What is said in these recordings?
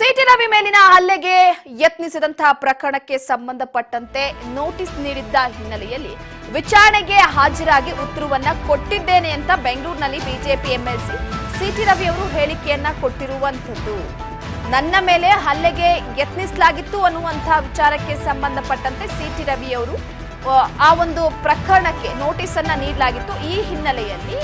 City Ravi ಮೇಲಿನ ಹಲ್ಲೆಗೆ ಯತ್ನಿಸಿದಂತಹ ಪ್ರಕರಣಕ್ಕೆ ಸಂಬಂಧಪಟ್ಟಂತೆ ನೋಟಿಸ್ ನೀಡಿದ್ದ ಹಿನ್ನೆಲೆಯಲ್ಲಿ ವಿಚಾರಣೆಗೆ ಹಾಜರಾಗಿ ಉತ್ತರವನ್ನ ಕೊಟ್ಟಿದ್ದೇನೆ ಅಂತ ಬೆಂಗಳೂರಿನಲ್ಲಿ ಬಿಜೆಪಿ ಎಂಎಲ್ಸಿ ಸಿಟಿ ರವಿ ಅವರು ಹೇಳಿಕೆಯನ್ನ ಕೊಟ್ಟಿರುವಂತದ್ದು. ನನ್ನ ಮೇಲೆ ಹಲ್ಲೆಗೆ ಯತ್ನಿಸಲಾಗಿತ್ತು ಅನ್ನುವಂತಹ ವಿಚಾರಕ್ಕೆ ಸಂಬಂಧಪಟ್ಟಂತೆ ಸಿಟಿ ರವಿ ಅವರು ಆ ಒಂದು ಪ್ರಕರಣಕ್ಕೆ ನೋಟಿಸ್ ಅನ್ನ ನೀಡಲಾಗಿತ್ತು. ಈ ಹಿನ್ನೆಲೆಯಲ್ಲಿ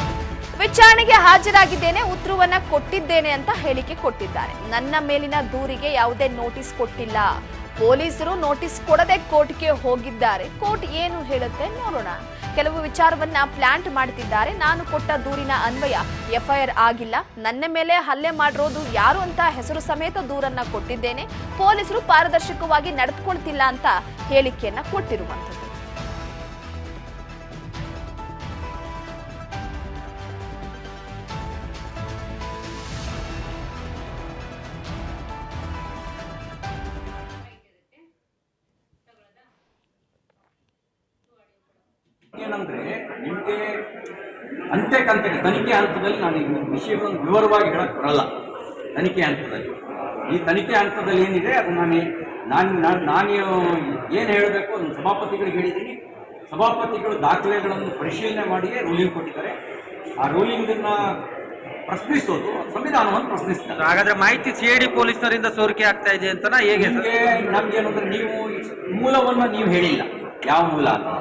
ವಿಚಾರಣೆಗೆ ಹಾಜರಾಗಿದ್ದೇನೆ, ಉತ್ತರವನ್ನ ಕೊಟ್ಟಿದ್ದೇನೆ ಅಂತ ಹೇಳಿಕೆ ಕೊಟ್ಟಿದ್ದಾರೆ. ನನ್ನ ಮೇಲಿನ ದೂರಿಗೆ ಯಾವುದೇ ನೋಟಿಸ್ ಕೊಟ್ಟಿಲ್ಲ. ಪೊಲೀಸರು ನೋಟಿಸ್ ಕೊಡದೆ ಕೋರ್ಟ್ಗೆ ಹೋಗಿದ್ದಾರೆ. ಕೋರ್ಟ್ ಏನು ಹೇಳುತ್ತೆ ನೋಡೋಣ. ಕೆಲವು ವಿಚಾರವನ್ನ ಪ್ಲಾಂಟ್ ಮಾಡ್ತಿದ್ದಾರೆ. ನಾನು ಕೊಟ್ಟ ದೂರಿನ ಅನ್ವಯ ಎಫ್ಐಆರ್ ಆಗಿಲ್ಲ. ನನ್ನ ಮೇಲೆ ಹಲ್ಲೆ ಮಾಡಿರೋದು ಯಾರು ಅಂತ ಹೆಸರು ಸಮೇತ ದೂರನ್ನ ಕೊಟ್ಟಿದ್ದೇನೆ. ಪೊಲೀಸರು ಪಾರದರ್ಶಕವಾಗಿ ನಡೆದುಕೊಳ್ತಿಲ್ಲ ಅಂತ ಹೇಳಿಕೆಯನ್ನ ಕೊಟ್ಟಿರುವಂತದ್ದು. ಏನಂದ್ರೆ ನಿಮಗೆ ಅಂತ್ಯಕಂತಕ್ಕೆ ತನಿಖೆ ಹಂತದಲ್ಲಿ ನಾನು ಈ ವಿಷಯಗಳನ್ನು ವಿವರವಾಗಿ ಹೇಳಕ್ ಬರಲ್ಲ. ತನಿಖೆ ಹಂತದಲ್ಲಿ ಈ ತನಿಖೆ ಹಂತದಲ್ಲಿ ಏನಿದೆ ಅದು ನಾನು ಏನು ಹೇಳಬೇಕು ಅದನ್ನು ಸಭಾಪತಿಗಳಿಗೆ ಹೇಳಿದ್ದೀನಿ. ಸಭಾಪತಿಗಳು ದಾಖಲೆಗಳನ್ನು ಪರಿಶೀಲನೆ ಮಾಡಿಯೇ ರೂಲಿಂಗ್ ಕೊಟ್ಟಿದ್ದಾರೆ. ಆ ರೂಲಿಂಗನ್ನು ಪ್ರಶ್ನಿಸೋದು ಸಂವಿಧಾನವನ್ನು ಪ್ರಶ್ನಿಸ್ತಾರೆ. ಹಾಗಾದ್ರೆ ಮಾಹಿತಿ ಸಿಐಡಿ ಪೊಲೀಸರಿಂದ ಸೋರಿಕೆ ಆಗ್ತಾ ಇದೆ ಅಂತ ಹೇಗೆ? ನಮ್ಗೇನಂದ್ರೆ ನೀವು ಮೂಲವನ್ನು ನೀವು ಹೇಳಿಲ್ಲ, ಯಾವ ಮೂಲ ಅಂತ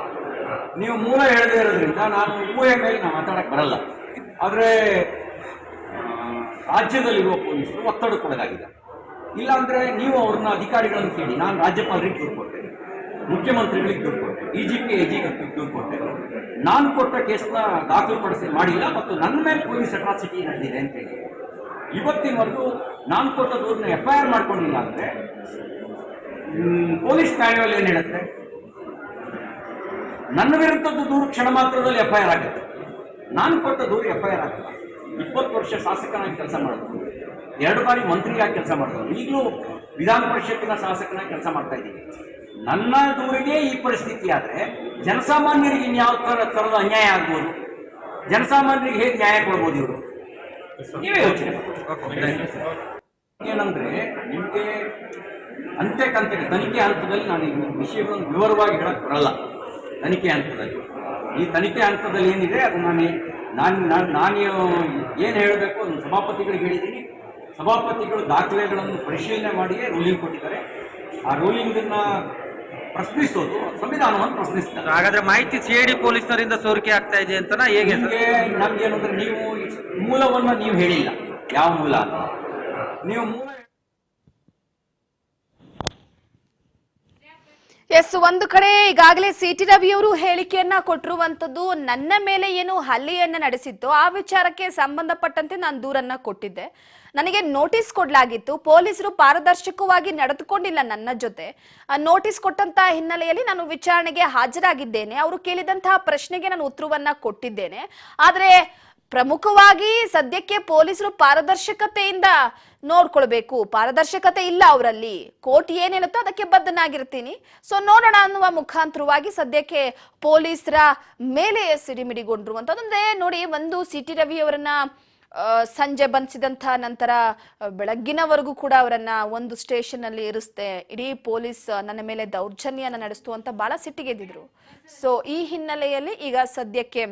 ನೀವು ಮೂಲ ಹೇಳದೇ ಇರೋದ್ರಿಂದ ನಾನು ಊಹೆ ಮೇಲೆ ನಾವು ಮಾತಾಡಕ್ಕೆ ಬರಲ್ಲ. ಆದರೆ ರಾಜ್ಯದಲ್ಲಿರುವ ಪೊಲೀಸರು ಒತ್ತಡಕ್ಕೊಳಗಾಗಿದೆ. ಇಲ್ಲಾಂದರೆ ನೀವು ಅವ್ರನ್ನ ಅಧಿಕಾರಿಗಳನ್ನು ಕೇಳಿ. ನಾನು ರಾಜ್ಯಪಾಲರಿಗೆ ದೂರು ಕೊಟ್ಟೆ, ಮುಖ್ಯಮಂತ್ರಿಗಳಿಗೆ ದೂರು ಕೊಟ್ಟೆ, DGP AGಗೆ ದೂರು ಕೊಟ್ಟೆ. ನಾನು ಕೊಟ್ಟ ಕೇಸನ್ನ ದಾಖಲುಪಡಿಸಿ ಮಾಡಿಲ್ಲ ಮತ್ತು ನನ್ನ ಮೇಲೆ ಪೊಲೀಸ್ ಅಟ್ರಾಸಿಟಿ ನಡೆದಿದೆ ಅಂತೇಳಿ ಇವತ್ತಿನವರೆಗೂ ನಾನು ಕೊಟ್ಟ ದೂರನ್ನ FIR ಮಾಡ್ಕೊಂಡಿಲ್ಲ. ಅಂದರೆ ಪೊಲೀಸ್ ಮ್ಯಾನ್ಯುವಲ್ ಏನು ಹೇಳುತ್ತೆ? ನನ್ನ ವಿರುದ್ಧದ್ದು ದೂರು ಕ್ಷಣ ಮಾತ್ರದಲ್ಲಿ FIR ಆಗುತ್ತೆ. ನಾನು ಕೊಟ್ಟ ದೂರು FIR ಆಗಿಲ್ಲ. 20 ವರ್ಷ ಶಾಸಕನಾಗಿ ಕೆಲಸ ಮಾಡಿದ್ರು, 2 ಬಾರಿ ಮಂತ್ರಿಯಾಗಿ ಕೆಲಸ ಮಾಡಿದ್ರು, ಈಗಲೂ ವಿಧಾನ ಪರಿಷತ್ತಿನ ಶಾಸಕನಾಗಿ ಕೆಲಸ ಮಾಡ್ತಾ ಇದ್ದೀನಿ. ನನ್ನ ದೂರಿಗೆ ಈ ಪರಿಸ್ಥಿತಿ ಆದರೆ ಜನಸಾಮಾನ್ಯರಿಗೆ ಇನ್ಯಾವ ಥರದ ಅನ್ಯಾಯ ಆಗ್ಬೋದು? ಜನಸಾಮಾನ್ಯರಿಗೆ ಹೇಗೆ ನ್ಯಾಯ ಕೊಡ್ಬೋದು ಇವರು? ನೀವೇ ಯೋಚನೆ ಏನಂದ್ರೆ ನಿಮಗೆ ಅಂತ್ಯಕಂತಕ್ಕೆ ತನಿಖೆ ಹಂತದಲ್ಲಿ ನಾನು ಈ ವಿಷಯಗಳನ್ನು ವಿವರವಾಗಿ ಹೇಳಕ್ ಬರಲ್ಲ. ತನಿಖೆ ಹಂತದಲ್ಲಿ ಈ ತನಿಖೆ ಹಂತದಲ್ಲಿ ಏನಿದೆ ಅದು ನಾನು ಏನು ಹೇಳಬೇಕು ಅದನ್ನು ಸಭಾಪತಿಗಳಿಗೆ ಹೇಳಿದ್ದೀನಿ. ಸಭಾಪತಿಗಳು ದಾಖಲೆಗಳನ್ನು ಪರಿಶೀಲನೆ ಮಾಡಿಯೇ ರೂಲಿಂಗ್ ಕೊಟ್ಟಿದ್ದಾರೆ. ಆ ರೂಲಿಂಗನ್ನು ಪ್ರಶ್ನಿಸೋದು ಸಂವಿಧಾನವನ್ನು ಪ್ರಶ್ನಿಸ್ತಾರೆ. ಹಾಗಾದ್ರೆ ಮಾಹಿತಿ ಸಿಐಡಿ ಪೊಲೀಸರಿಂದ ಸೋರಿಕೆ ಆಗ್ತಾ ಇದೆ ಅಂತ ಹೇಗೆ? ನಮ್ಗೇನಂದ್ರೆ ನೀವು ಮೂಲವನ್ನು ನೀವು ಹೇಳಿಲ್ಲ, ಯಾವ ಮೂಲ ಅಂತ ನೀವು ಮೂಲ ಎಸ್, ಒಂದು ಕಡೆ ಈಗಾಗಲೇ ಸಿಟಿ ರವಿ ಅವರು ಹೇಳಿಕೆಯನ್ನ ಕೊಟ್ಟಿರುವಂತದ್ದು. ನನ್ನ ಮೇಲೆ ಏನು ಹಲ್ಲೆಯನ್ನ ನಡೆಸಿತ್ತು ಆ ವಿಚಾರಕ್ಕೆ ಸಂಬಂಧಪಟ್ಟಂತೆ ನಾನು ದೂರನ್ನ ಕೊಟ್ಟಿದ್ದೆ. ನನಗೆ ನೋಟಿಸ್ ಕೊಡ್ಲಾಗಿತ್ತು. ಪೊಲೀಸರು ಪಾರದರ್ಶಕವಾಗಿ ನಡೆದುಕೊಂಡಿಲ್ಲ ನನ್ನ ಜೊತೆ. ನೋಟಿಸ್ ಕೊಟ್ಟಂತ ಹಿನ್ನೆಲೆಯಲ್ಲಿ ನಾನು ವಿಚಾರಣೆಗೆ ಹಾಜರಾಗಿದ್ದೇನೆ. ಅವರು ಕೇಳಿದಂತಹ ಪ್ರಶ್ನೆಗೆ ನಾನು ಉತ್ತರವನ್ನ ಕೊಟ್ಟಿದ್ದೇನೆ. ಆದ್ರೆ ಪ್ರಮುಖವಾಗಿ ಸದ್ಯಕ್ಕೆ ಪೊಲೀಸರು ಪಾರದರ್ಶಕತೆಯಿಂದ ನೋಡ್ಕೊಳ್ಬೇಕು. ಪಾರದರ್ಶಕತೆ ಇಲ್ಲ ಅವರಲ್ಲಿ. ಕೋರ್ಟ್ ಏನ್ ಹೇಳುತ್ತೋ ಅದಕ್ಕೆ ಬದ್ಧನಾಗಿರ್ತೀನಿ. ಸೊ ನೋಡೋಣ ಅನ್ನುವ ಮುಖಾಂತರವಾಗಿ ಸದ್ಯಕ್ಕೆ ಪೊಲೀಸರ ಮೇಲೆ ಸಿಡಿಮಿಡಿಗೊಂಡಿರುವಂತಂದ್ರೆ ನೋಡಿ, ಒಂದು ಸಿಟಿ ರವಿ ಅವರನ್ನ ಸಂಜೆ ಬಂಧಿಸಿದಂತ ನಂತರ ಬೆಳಗ್ಗಿನವರೆಗೂ ಕೂಡ ಅವರನ್ನ ಒಂದು ಸ್ಟೇಷನ್ ಅಲ್ಲಿ ಇರಿಸ್ತೆ, ಇಡೀ ಪೊಲೀಸ್ ನನ್ನ ಮೇಲೆ ದೌರ್ಜನ್ಯನ ನಡೆಸ್ತು ಅಂತ ಬಹಳ ಸಿಟ್ಟಿಗೆದ್ದಿದ್ರು. ಸೊ ಈ ಹಿನ್ನೆಲೆಯಲ್ಲಿ ಈಗ ಸದ್ಯಕ್ಕೆ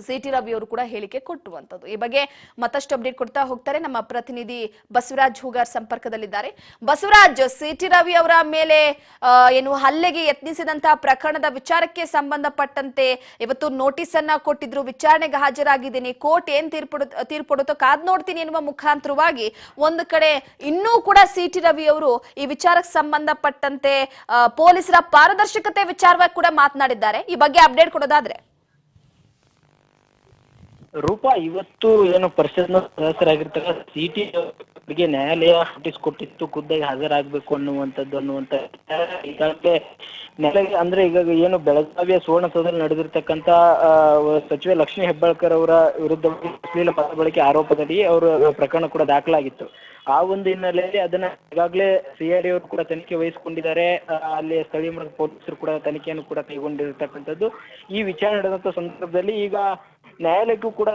ಸಿಟಿ ರವಿ ಅವರು ಕೂಡ ಹೇಳಿಕೆ ಕೊಟ್ಟುವಂತದ್ದು. ಈ ಬಗ್ಗೆ ಮತ್ತಷ್ಟು ಅಪ್ಡೇಟ್ ಕೊಡ್ತಾ ಹೋಗ್ತಾರೆ ನಮ್ಮ ಪ್ರತಿನಿಧಿ ಬಸವರಾಜ್ ಹೂಗಾರ್ ಸಂಪರ್ಕದಲ್ಲಿದ್ದಾರೆ. ಬಸವರಾಜ್, ಸಿಟಿ ರವಿ ಅವರ ಮೇಲೆ ಏನು ಹಲ್ಲೆಗೆ ಯತ್ನಿಸಿದಂತಹ ಪ್ರಕರಣದ ವಿಚಾರಕ್ಕೆ ಸಂಬಂಧಪಟ್ಟಂತೆ ಇವತ್ತು ನೋಟಿಸ್ ಅನ್ನ ಕೊಟ್ಟಿದ್ರು. ವಿಚಾರಣೆಗೆ ಹಾಜರಾಗಿದ್ದೀನಿ, ಕೋರ್ಟ್ ಏನ್ ತೀರ್ಪುಡುತ್ತೋ ಕಾದ್ ನೋಡ್ತೀನಿ ಎನ್ನುವ ಮುಖಾಂತರವಾಗಿ ಒಂದು ಕಡೆ ಇನ್ನೂ ಕೂಡ ಸಿಟಿ ರವಿ ಅವರು ಈ ವಿಚಾರಕ್ಕೆ ಸಂಬಂಧಪಟ್ಟಂತೆ ಪೊಲೀಸರ ಪಾರದರ್ಶಕತೆ ವಿಚಾರವಾಗಿ ಕೂಡ ಮಾತನಾಡಿದ್ದಾರೆ. ಈ ಬಗ್ಗೆ ಅಪ್ಡೇಟ್ ಕೊಡೋದಾದ್ರೆ ರೂಪಾ, ಇವತ್ತು ಏನು ಪರಿಷತ್ನ ಸದಸ್ಯರಾಗಿರ್ತಕ್ಕ ಸಿಟಿ ಅವರಿಗೆ ನ್ಯಾಯಾಲಯ ನೋಟಿಸ್ ಕೊಟ್ಟಿತ್ತು, ಖುದ್ದಾಗಿ ಹಾಜರಾಗಬೇಕು ಅನ್ನುವಂತ ಈಗಾಗಲೇ ನ್ಯಾಯಾಲಯ ಅಂದ್ರೆ ಈಗ ಏನು ಬೆಳಗಾವಿಯ ಸುವರ್ಣಸೌಧದಲ್ಲಿ ನಡೆದಿರ್ತಕ್ಕಂಥ ಸಚಿವೆ ಲಕ್ಷ್ಮೀ ಹೆಬ್ಬಾಳ್ಕರ್ ಅವರ ವಿರುದ್ಧ ಅಶ್ಲೀಲ ಪದ ಬಳಕೆ ಆರೋಪದಲ್ಲಿ ಅವರ ಪ್ರಕರಣ ಕೂಡ ದಾಖಲಾಗಿತ್ತು. ಆ ಒಂದು ಹಿನ್ನೆಲೆಯಲ್ಲಿ ಅದನ್ನ ಈಗಾಗಲೇ ಸಿಐಡಿ ಅವರು ಕೂಡ ತನಿಖೆ ವಹಿಸಿಕೊಂಡಿದ್ದಾರೆ. ಅಲ್ಲಿ ಸ್ಥಳೀಯ ಮಟ್ಟದ ಪೊಲೀಸರು ಕೂಡ ತನಿಖೆಯನ್ನು ಕೂಡ ಕೈಗೊಂಡಿರತಕ್ಕಂಥದ್ದು. ಈ ವಿಚಾರಣೆ ನಡೆದಂತ ಸಂದರ್ಭದಲ್ಲಿ ಈಗ ನ್ಯಾಯಾಲಯಕ್ಕೂ ಕೂಡ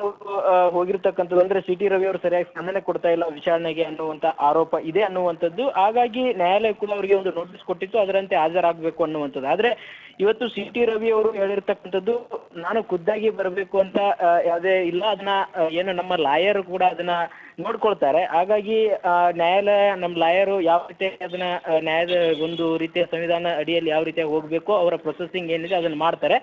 ಹೋಗಿರ್ತಕ್ಕಂಥದ್ದು, ಅಂದ್ರೆ ಸಿ ಟಿ ರವಿ ಅವರು ಸರಿಯಾಗಿ ಸ್ಪಂದನೆ ಕೊಡ್ತಾ ಇಲ್ಲ ವಿಚಾರಣೆಗೆ ಅನ್ನುವಂತ ಆರೋಪ ಇದೆ ಅನ್ನುವಂಥದ್ದು. ಹಾಗಾಗಿ ನ್ಯಾಯಾಲಯ ಕೂಡ ಅವರಿಗೆ ಒಂದು ನೋಟಿಸ್ ಕೊಟ್ಟಿತ್ತು, ಅದರಂತೆ ಹಾಜರಾಗಬೇಕು ಅನ್ನುವಂಥದ್ದು. ಆದ್ರೆ ಇವತ್ತು ಸಿ ಟಿ ರವಿ ಅವರು ಹೇಳಿರ್ತಕ್ಕಂಥದ್ದು, ನಾನು ಖುದ್ದಾಗಿ ಬರಬೇಕು ಅಂತ ಯಾವುದೇ ಇಲ್ಲ, ಅದನ್ನ ಏನು ನಮ್ಮ ಲಾಯರ್ ಕೂಡ ಅದನ್ನ ನೋಡ್ಕೊಳ್ತಾರೆ. ಹಾಗಾಗಿ ನ್ಯಾಯಾಲಯ ನಮ್ಮ ಲಾಯರು ಯಾವ ರೀತಿ ಅದನ್ನ ನ್ಯಾಯದ ಒಂದು ರೀತಿಯ ಸಂವಿಧಾನ ಅಡಿಯಲ್ಲಿ ಯಾವ ರೀತಿಯಾಗಿ ಹೋಗ್ಬೇಕು, ಅವರ ಪ್ರೊಸೆಸಿಂಗ್ ಏನಿದೆ ಅದನ್ನ ಮಾಡ್ತಾರೆ.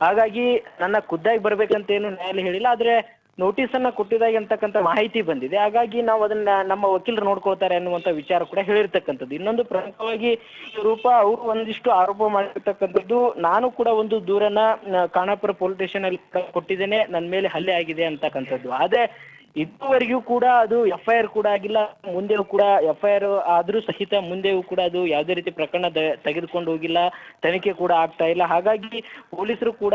ಹಾಗಾಗಿ ನನ್ನ ಖುದ್ದಾಗಿ ಬರ್ಬೇಕಂತ ಏನು ನ್ಯಾಯಾಲಯ ಹೇಳಿಲ್ಲ, ಆದ್ರೆ ನೋಟಿಸ್ ಅನ್ನ ಕೊಟ್ಟಿದಾಗ ಅಂತಕ್ಕಂಥ ಮಾಹಿತಿ ಬಂದಿದೆ. ಹಾಗಾಗಿ ನಾವು ಅದನ್ನ ನಮ್ಮ ವಕೀಲರು ನೋಡ್ಕೊಳ್ತಾರೆ ಅನ್ನುವಂಥ ವಿಚಾರ ಕೂಡ ಹೇಳಿರ್ತಕ್ಕಂಥದ್ದು. ಇನ್ನೊಂದು ಪ್ರಮುಖವಾಗಿ ರೂಪ ಅವರು ಒಂದಿಷ್ಟು ಆರೋಪ ಮಾಡಿರ್ತಕ್ಕಂಥದ್ದು, ನಾನು ಕೂಡ ಒಂದು ದೂರನ್ನ ಖಾನಾಪುರ ಪೊಲೀಸ್ ಸ್ಟೇಷನ್ ಅಲ್ಲಿ ಕೊಟ್ಟಿದ್ದೇನೆ, ನನ್ನ ಮೇಲೆ ಹಲ್ಲೆ ಆಗಿದೆ ಅಂತಕ್ಕಂಥದ್ದು. ಆದ್ರೆ ಇದುವರೆಗೂ ಕೂಡ ಅದು FIR ಕೂಡ ಆಗಿಲ್ಲ, ಮುಂದೆಯೂ ಕೂಡ FIR ಆದ್ರೂ ಸಹಿತ ಮುಂದೆಯೂ ಕೂಡ ಅದು ಯಾವುದೇ ರೀತಿ ಪ್ರಕರಣ ತೆಗೆದುಕೊಂಡು ಹೋಗಿಲ್ಲ, ತನಿಖೆ ಕೂಡ ಆಗ್ತಾ ಇಲ್ಲ. ಹಾಗಾಗಿ ಪೊಲೀಸರು ಕೂಡ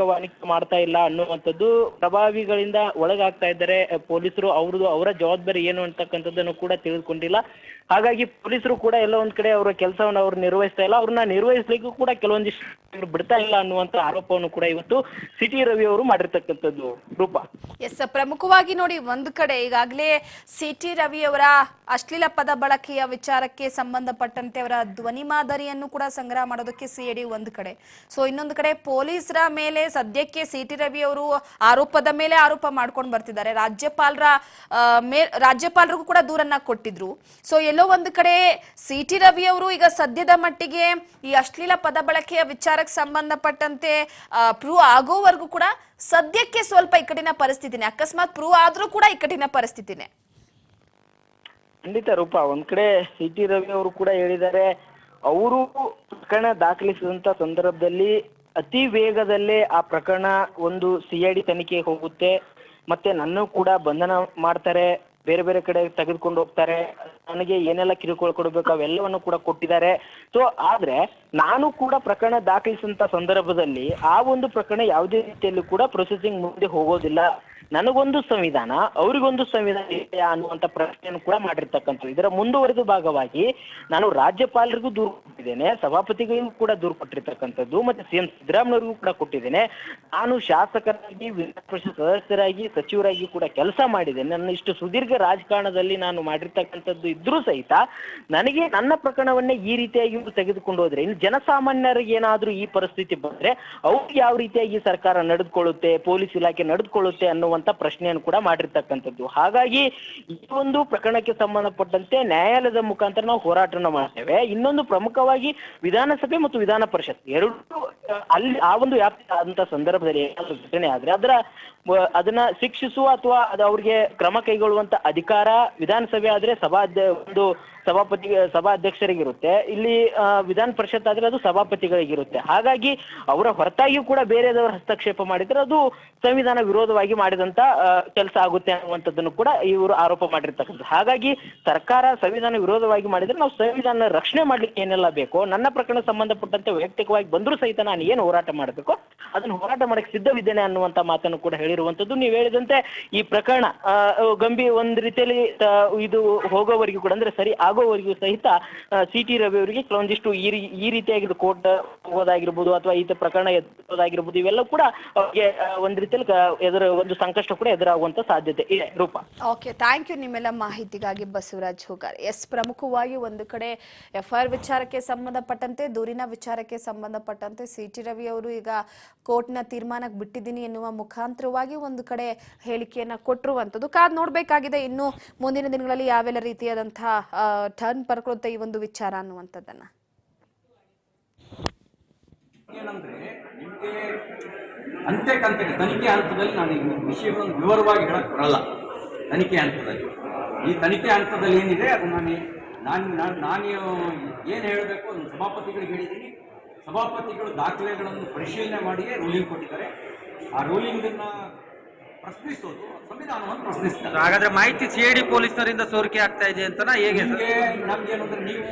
ವಾಣಿಜ್ಯ ಮಾಡ್ತಾ ಇಲ್ಲ ಅನ್ನುವಂಥದ್ದು, ಪ್ರಭಾವಿಗಳಿಂದ ಒಳಗಾಗ್ತಾ ಇದ್ದಾರೆ ಪೊಲೀಸರು, ಅವರ ಜವಾಬ್ದಾರಿ ಏನು ಅಂತಕ್ಕಂಥದ್ದನ್ನು ಕೂಡ ತಿಳಿದುಕೊಂಡಿಲ್ಲ. ಹಾಗಾಗಿ ಪೊಲೀಸರು ಕೂಡ ಎಲ್ಲ ಒಂದ್ ಕಡೆ ಅವರ ಕೆಲಸವನ್ನು ಅವ್ರು ನಿರ್ವಹಿಸ್ತಾ ಇಲ್ಲ, ಅವ್ರನ್ನ ನಿರ್ವಹಿಸ್ಲಿಕ್ಕೂ ಕೂಡ ಕೆಲವೊಂದಿಷ್ಟು ಬಿಡ್ತಾ ಇಲ್ಲ ಅನ್ನುವಂತ ಆರೋಪವನ್ನು ಕೂಡ ಇವತ್ತು ಸಿ ಟಿ ರವಿ ಅವರು ಮಾಡಿರ್ತಕ್ಕಂಥದ್ದು. ರೂಪ ಎಸ್, ಪ್ರಮುಖವಾಗಿ ನೋಡಿ, ಒಂದು ಕಡೆ ಈಗಾಗಲೇ ಸಿ ಟಿ ರವಿ ಅವರ ಅಶ್ಲೀಲ ಪದ ಬಳಕೆಯ ವಿಚಾರಕ್ಕೆ ಸಂಬಂಧಪಟ್ಟಂತೆ ಅವರ ಧ್ವನಿ ಮಾದರಿಯನ್ನು ಕೂಡ ಸಂಗ್ರಹ ಮಾಡೋದಕ್ಕೆ CID ಒಂದು ಕಡೆ, ಸೊ ಇನ್ನೊಂದು ಕಡೆ ಪೊಲೀಸರ ಮೇಲೆ ಸದ್ಯಕ್ಕೆ ಸಿ ಟಿ ರವಿ ಅವರು ಆರೋಪದ ಮೇಲೆ ಆರೋಪ ಮಾಡ್ಕೊಂಡು ಬರ್ತಿದ್ದಾರೆ. ರಾಜ್ಯಪಾಲರಿಗೂ ಕೂಡ ದೂರನ್ನ ಕೊಟ್ಟಿದ್ರು. ಸೊ ಎಲ್ಲೋ ಒಂದು ಕಡೆ ಸಿ ಟಿ ರವಿ ಅವರು ಈಗ ಸದ್ಯದ ಮಟ್ಟಿಗೆ ಈ ಅಶ್ಲೀಲ ಪದ ಬಳಕೆಯ ವಿಚಾರಕ್ಕೆ ಸಂಬಂಧಪಟ್ಟಂತೆ ಪ್ರೂವ್ ಆಗೋವರೆಗೂ ಕೂಡ ಸದ್ಯಕ್ಕೆ ಸ್ವಲ್ಪ ಇಕ್ಕಟ್ಟಿನ ಪರಿಸ್ಥಿತಿನೇ, ಅಕಸ್ಮಾತ್ ಪ್ರೂವ್ ಆದ್ರೂ ಕೂಡ ಇಕ್ಕಟ್ಟಿನ ಪರಿಸ್ಥಿತಿನೇ. ಖಂಡಿತ ರೂಪ, ಒಂದ್ ಕಡೆ ಸಿ ಟಿ ರವಿ ಅವರು ಕೂಡ ಹೇಳಿದ್ದಾರೆ, ಅವರು ಪ್ರಕರಣ ದಾಖಲಿಸಿದಂತ ಸಂದರ್ಭದಲ್ಲಿ ಅತಿ ವೇಗದಲ್ಲೇ ಆ ಪ್ರಕರಣ ಒಂದು CID ತನಿಖೆಗೆ ಹೋಗುತ್ತೆ, ಮತ್ತೆ ನನ್ನ ಕೂಡ ಬಂಧನ ಮಾಡ್ತಾರೆ, ಬೇರೆ ಬೇರೆ ಕಡೆ ತೆಗೆದುಕೊಂಡು ಹೋಗ್ತಾರೆ, ನನಗೆ ಏನೆಲ್ಲ ಕಿರುಕುಳ ಕೊಡಬೇಕು ಅವೆಲ್ಲವನ್ನು ಕೂಡ ಕೊಟ್ಟಿದ್ದಾರೆ. ಸೊ ಆದ್ರೆ ನಾನು ಕೂಡ ಪ್ರಕರಣ ದಾಖಲಿಸಿದಂತ ಸಂದರ್ಭದಲ್ಲಿ ಆ ಒಂದು ಪ್ರಕರಣ ಯಾವುದೇ ರೀತಿಯಲ್ಲೂ ಕೂಡ ಪ್ರೊಸೆಸಿಂಗ್ ಮುಂದೆ ಹೋಗೋದಿಲ್ಲ, ನನಗೊಂದು ಸಂವಿಧಾನ ಅವರಿಗೊಂದು ಸಂವಿಧಾನ ಇದೆಯಾ ಅನ್ನುವಂತ ಪ್ರಶ್ನೆಯನ್ನು ಕೂಡ ಮಾಡಿರ್ತಕ್ಕಂಥದ್ದು. ಇದರ ಮುಂದುವರೆದ ಭಾಗವಾಗಿ ನಾನು ರಾಜ್ಯಪಾಲರಿಗೂ ದೂರು ಕೊಟ್ಟಿದ್ದೇನೆ, ಸಭಾಪತಿಗಳಿಗೂ ಕೂಡ ದೂರು ಕೊಟ್ಟಿರ್ತಕ್ಕಂಥದ್ದು, ಮತ್ತೆ CM ಸಿದ್ದರಾಮಯ್ಯವ್ರಿಗೂ ಕೂಡ ಕೊಟ್ಟಿದ್ದೇನೆ. ನಾನು ಶಾಸಕರಾಗಿ, ವಿಧಾನ ಪರಿಷತ್ ಸದಸ್ಯರಾಗಿ, ಸಚಿವರಾಗಿ ಕೂಡ ಕೆಲಸ ಮಾಡಿದ್ದೇನೆ. ನನ್ನ ಇಷ್ಟು ಸುದೀರ್ಘ ರಾಜಕಾರಣದಲ್ಲಿ ನಾನು ಮಾಡಿರ್ತಕ್ಕಂಥದ್ದು ಇದ್ರೂ ಸಹಿತ ನನಗೆ ನನ್ನ ಪ್ರಕರಣವನ್ನೇ ಈ ರೀತಿಯಾಗಿ ತೆಗೆದುಕೊಂಡು ಹೋದ್ರೆ, ಇನ್ನು ಜನಸಾಮಾನ್ಯರಿಗೆ ಏನಾದ್ರೂ ಈ ಪರಿಸ್ಥಿತಿ ಬಂದ್ರೆ ಅವ್ರಿಗೆ ಯಾವ ರೀತಿಯಾಗಿ ಸರ್ಕಾರ ನಡೆದುಕೊಳ್ಳುತ್ತೆ, ಪೊಲೀಸ್ ಇಲಾಖೆ ನಡೆದುಕೊಳ್ಳುತ್ತೆ ಅನ್ನುವಂತ ಪ್ರಶ್ನೆಯನ್ನು ಕೂಡ ಮಾಡಿರ್ತಕ್ಕಂಥದ್ದು. ಹಾಗಾಗಿ ಈ ಒಂದು ಪ್ರಕರಣಕ್ಕೆ ಸಂಬಂಧಪಟ್ಟಂತೆ ನ್ಯಾಯಾಲಯದ ಮುಖಾಂತರ ನಾವು ಹೋರಾಟನ ಮಾಡ್ತೇವೆ. ಇನ್ನೊಂದು ಪ್ರಮುಖವಾಗಿ ವಿಧಾನಸಭೆ ಮತ್ತು ವಿಧಾನ ಪರಿಷತ್ ಎರಡು ಅಲ್ಲಿ ಆ ಒಂದು ವ್ಯಾಪ್ತಿ ಆದಂತ ಸಂದರ್ಭದಲ್ಲಿ ಏನಾದ್ರೂ ಘಟನೆ ಆದ್ರೆ ಅದನ್ನ ಶಿಕ್ಷಿಸುವ ಅಥವಾ ಅದು ಅವ್ರಿಗೆ ಕ್ರಮ ಕೈಗೊಳ್ಳುವಂತ ಅಧಿಕಾರ ವಿಧಾನಸಭೆ ಆದ್ರೆ ಸಭಾಧ್ಯಕ್ಷರಿಗಿರುತ್ತೆ, ಇಲ್ಲಿ ವಿಧಾನ ಪರಿಷತ್ ಆದ್ರೆ ಅದು ಸಭಾಪತಿಗಳಿಗಿರುತ್ತೆ. ಹಾಗಾಗಿ ಅವರ ಹೊರತಾಗಿಯೂ ಕೂಡ ಬೇರೆದವರು ಹಸ್ತಕ್ಷೇಪ ಮಾಡಿದ್ರೆ ಅದು ಸಂವಿಧಾನ ವಿರೋಧವಾಗಿ ಮಾಡಿದಂತ ಕೆಲಸ ಆಗುತ್ತೆ ಅನ್ನುವಂಥದ್ದನ್ನು ಕೂಡ ಇವರು ಆರೋಪ ಮಾಡಿರ್ತಕ್ಕಂಥದ್ದು. ಹಾಗಾಗಿ ಸರ್ಕಾರ ಸಂವಿಧಾನ ವಿರೋಧವಾಗಿ ಮಾಡಿದ್ರೆ ನಾವು ಸಂವಿಧಾನ ರಕ್ಷಣೆ ಮಾಡ್ಲಿಕ್ಕೆ ಏನೆಲ್ಲ ಬೇಕೋ, ನನ್ನ ಪ್ರಕರಣ ಸಂಬಂಧಪಟ್ಟಂತೆ ವೈಯಕ್ತಿಕವಾಗಿ ಬಂದರೂ ಸಹಿತ ನಾನು ಏನು ಹೋರಾಟ ಮಾಡಬೇಕು ಅದನ್ನು ಹೋರಾಟ ಮಾಡಕ್ಕೆ ಸಿದ್ಧವಿದ್ದೇನೆ ಅನ್ನುವಂತ ಮಾತನ್ನು ಕೂಡ ಹೇಳಿರುವಂತದ್ದು. ನೀವು ಹೇಳಿದಂತೆ ಈ ಪ್ರಕರಣ ಗಂಭೀರ ಒಂದ್ ರೀತಿಯಲ್ಲಿ ಇದು ಹೋಗೋವರೆಗೂ ಕೂಡ, ಅಂದ್ರೆ ಸರಿ ಆಗೋವರೆಗೂ ಸಹಿತ ಸಿ ಟಿ ರವಿ ಅವರಿಗೆ ಕೆಲವೊಂದಿಷ್ಟು ಈ ರೀತಿಯಾಗಿ ಕೋರ್ಟ್ ಹೋಗೋದಾಗಿರ್ಬೋದು ಅಥವಾ ಈ ಪ್ರಕರಣ ಎದುರೋದಾಗಿರ್ಬೋದು, ಇವೆಲ್ಲ ಕೂಡ ಅವ್ರಿಗೆ ಒಂದ್ ರೀತಿಯಲ್ಲಿ ಒಂದು ಸಂಕಷ್ಟ ಕೂಡ ಎದುರಾಗುವಂತ ಸಾಧ್ಯತೆ ಇದೆ. ರೂಪ, ಓಕೆ, ಥ್ಯಾಂಕ್ ಯು ನಿಮ್ಮೆಲ್ಲ ಮಾಹಿತಿಗಾಗಿ ಬಸವರಾಜ್ ಹೋಗಾರ್. ಎಸ್, ಪ್ರಮುಖವಾಗಿ ಒಂದು ಕಡೆ FIR ವಿಚಾರಕ್ಕೆ ಸಂಬಂಧಪಟ್ಟಂತೆ, ದೂರಿನ ವಿಚಾರಕ್ಕೆ ಸಂಬಂಧಪಟ್ಟಂತೆ ಸಿ ಟಿ ರವಿ ಅವರು ಈಗ ಕೋರ್ಟ್ನ ತೀರ್ಮಾನಕ್ಕೆ ಬಿಟ್ಟಿದ್ದೀನಿ ಎನ್ನುವ ಮುಖಾಂತರವಾಗಿ ಒಂದು ಕಡೆ ಹೇಳಿಕೆಯನ್ನ ಕೊಟ್ಟಿರುವಂಥದ್ದು. ಕಾದ್ ನೋಡ್ಬೇಕಾಗಿದೆ ಇನ್ನು ಮುಂದಿನ ದಿನಗಳಲ್ಲಿ ಯಾವೆಲ್ಲ ರೀತಿಯಾದಂತಹ ಟರ್ನ್ ಪಡ್ಕೊಳ್ಳುತ್ತೆ ಈ ಒಂದು ವಿಚಾರ ಅನ್ನುವಂಥದ್ದನ್ನ. ಏನಂದ್ರೆ ನಿಮಗೆ ಅಂತ್ಯಕ್ಕೆ ತನಿಖೆ ಹಂತದಲ್ಲಿ ನಾನು ಈ ವಿಷಯಗಳನ್ನು ವಿವರವಾಗಿ ಹೇಳಕ್ ಬರಲ್ಲ. ತನಿಖೆ ಹಂತದಲ್ಲಿ ಈ ತನಿಖೆ ಹಂತದಲ್ಲಿ ಏನಿದೆ ಅದು ನಾನು ಏನು ಹೇಳಬೇಕು ಅದನ್ನು ಸಭಾಪತಿಗಳಿಗೆ ಹೇಳಿದ್ದೀನಿ. ಸಭಾಪತಿಗಳು ದಾಖಲೆಗಳನ್ನು ಪರಿಶೀಲನೆ ಮಾಡಿಯೇ ರೂಲಿಂಗ್ ಕೊಟ್ಟಿದ್ದಾರೆ. ಆ ರೂಲಿಂಗನ್ನ ಪ್ರಶ್ನಿಸೋದು ಸಂವಿಧಾನವನ್ನು ಪ್ರಶ್ನಿಸ್ತಾರೆ. ಹಾಗಾದ್ರೆ ಮಾಹಿತಿ CID ಪೊಲೀಸರಿಂದ ಸೋರಿಕೆ ಆಗ್ತಾ ಇದೆ ಅಂತನಾ ಹೇಗೆ? ನಮ್ಗೇನಂದ್ರೆ ನೀವು